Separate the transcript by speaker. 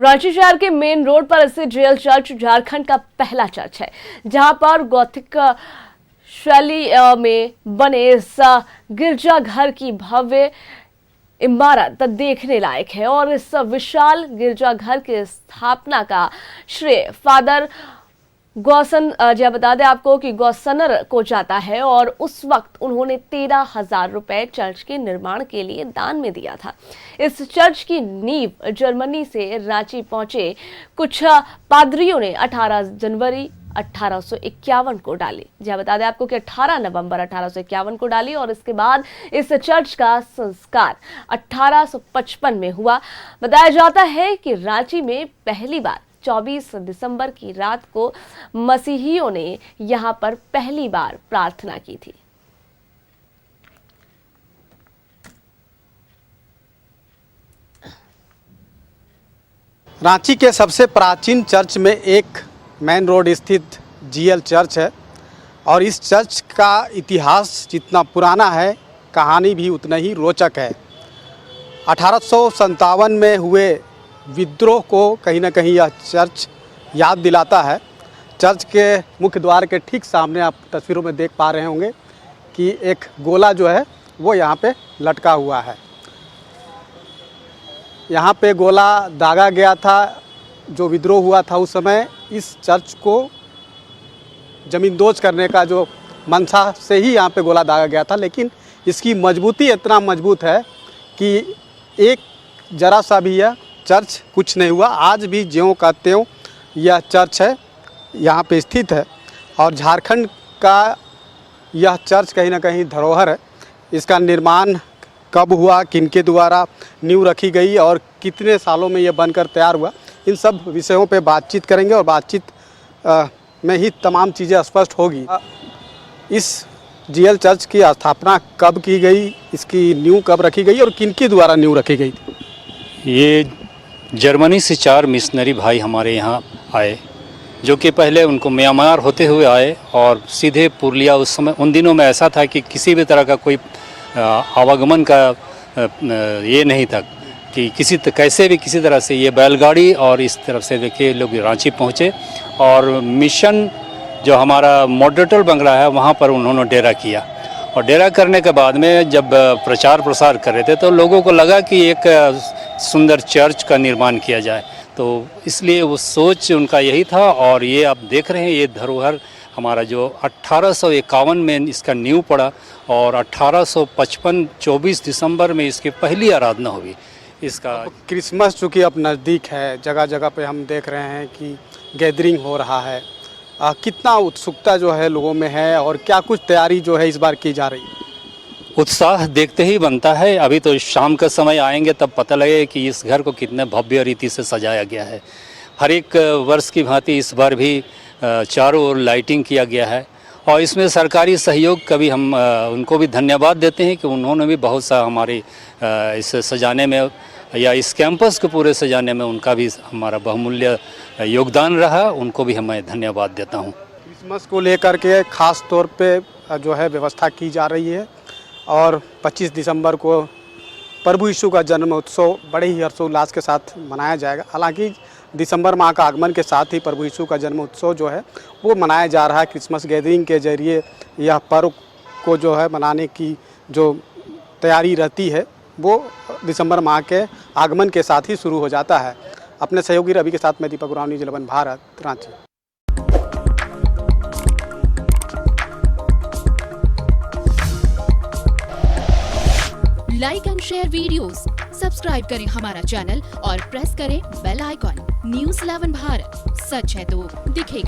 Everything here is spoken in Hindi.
Speaker 1: रांची शहर के मेन रोड पर स्थित जेएल चर्च झारखंड का पहला चर्च है, जहां पर गौथिक शैली में बने इस गिरजाघर की भव्य इमारत देखने लायक है और इस विशाल गिरजाघर की स्थापना का श्रेय फादर गौसन जी बता दें आपको कि गौसनर को जाता है और उस वक्त उन्होंने 13,000 रुपए चर्च के निर्माण के लिए दान में दिया था। इस चर्च की नींव जर्मनी से रांची पहुंचे कुछ पादरियों ने 18 जनवरी 1851 को डाली। जी बता दें आपको कि 18 नवंबर 1851 को डाली और इसके बाद इस चर्च का संस्कार 1855 में हुआ। बताया जाता है कि रांची में पहली बार 24 दिसंबर की रात को मसीहियों ने यहां पर पहली बार प्रार्थना की थी।
Speaker 2: रांची के सबसे प्राचीन चर्च में एक मेन रोड स्थित जीएल चर्च है और इस चर्च का इतिहास जितना पुराना है, कहानी भी उतना ही रोचक है। 1857 में हुए विद्रोह को कहीं ना कहीं यह चर्च याद दिलाता है। चर्च के मुख्य द्वार के ठीक सामने आप तस्वीरों में देख पा रहे होंगे कि एक गोला जो है वो यहाँ पे लटका हुआ है। यहाँ पे गोला दागा गया था। जो विद्रोह हुआ था उस समय इस चर्च को ज़मींदोज करने का जो मंशा से ही यहाँ पे गोला दागा गया था, लेकिन इसकी मजबूती इतना मजबूत है कि एक ज़रा सा भी यह चर्च कुछ नहीं हुआ। आज भी ज्यों का त्यों यह चर्च है, यहाँ पे स्थित है और झारखंड का यह चर्च कहीं ना कहीं धरोहर है। इसका निर्माण कब हुआ, किनके द्वारा नींव रखी गई और कितने सालों में यह बनकर तैयार हुआ, इन सब विषयों पे बातचीत करेंगे और बातचीत में ही तमाम चीज़ें स्पष्ट होगी। इस जीएल चर्च की स्थापना कब की गई, इसकी नींव कब रखी गई और किनके द्वारा नींव रखी गई थी?
Speaker 3: ये जर्मनी से 4 मिशनरी भाई हमारे यहाँ आए, जो कि पहले उनको म्यांमार होते हुए आए और सीधे पुरलिया। उस समय उन दिनों में ऐसा था कि किसी भी तरह का कोई आवागमन का ये नहीं था कि कैसे भी किसी तरह से ये बैलगाड़ी और इस तरफ से देखिए लोग रांची पहुँचे और मिशन जो हमारा मॉडरेटर बंगला है वहाँ पर उन्होंने डेरा किया। और डेरा करने के बाद में जब प्रचार प्रसार कर रहे थे तो लोगों को लगा कि एक सुंदर चर्च का निर्माण किया जाए, तो इसलिए वो सोच उनका यही था। और ये आप देख रहे हैं ये धरोहर हमारा जो 1851 में इसका नींव पड़ा और 1855 24 दिसंबर में इसकी पहली आराधना हुई। इसका
Speaker 2: क्रिसमस चूँकि अब नज़दीक है, जगह जगह पे हम देख रहे हैं कि गैदरिंग हो रहा है। कितना उत्सुकता जो है लोगों में है और क्या कुछ तैयारी जो है इस बार की जा रही है?
Speaker 3: उत्साह देखते ही बनता है। अभी तो शाम का समय आएंगे तब पता लगेगा कि इस घर को कितने भव्य रीति से सजाया गया है। हर एक वर्ष की भांति इस बार भी चारों ओर लाइटिंग किया गया है और इसमें सरकारी सहयोग का भी हम उनको भी धन्यवाद देते हैं कि उन्होंने भी बहुत सा हमारे इस सजाने में या इस कैंपस को पूरे सजाने में उनका भी हमारा बहुमूल्य योगदान रहा। उनको भी मैं धन्यवाद देता हूँ।
Speaker 2: क्रिसमस को लेकर के ख़ास तौर पे जो है व्यवस्था की जा रही है और 25 दिसंबर को प्रभु यीशु का जन्म उत्सव बड़े ही हर्षोल्लास के साथ मनाया जाएगा। हालांकि दिसंबर माह का आगमन के साथ ही प्रभु यीशु का जन्म उत्सव जो है वो मनाया जा रहा है। क्रिसमस गैदरिंग के जरिए यह पर्व को जो है मनाने की जो तैयारी रहती है वो दिसंबर माह के आगमन के साथ ही शुरू हो जाता है। अपने सहयोगी रवि के साथ मैं Deepak Oraon, news 11 Bharat, Ranchi.
Speaker 4: Like and share videos, subscribe करें हमारा चैनल और प्रेस करें बेल आइकॉन। न्यूज़ 11 भारत, सच है तो दिखेगा।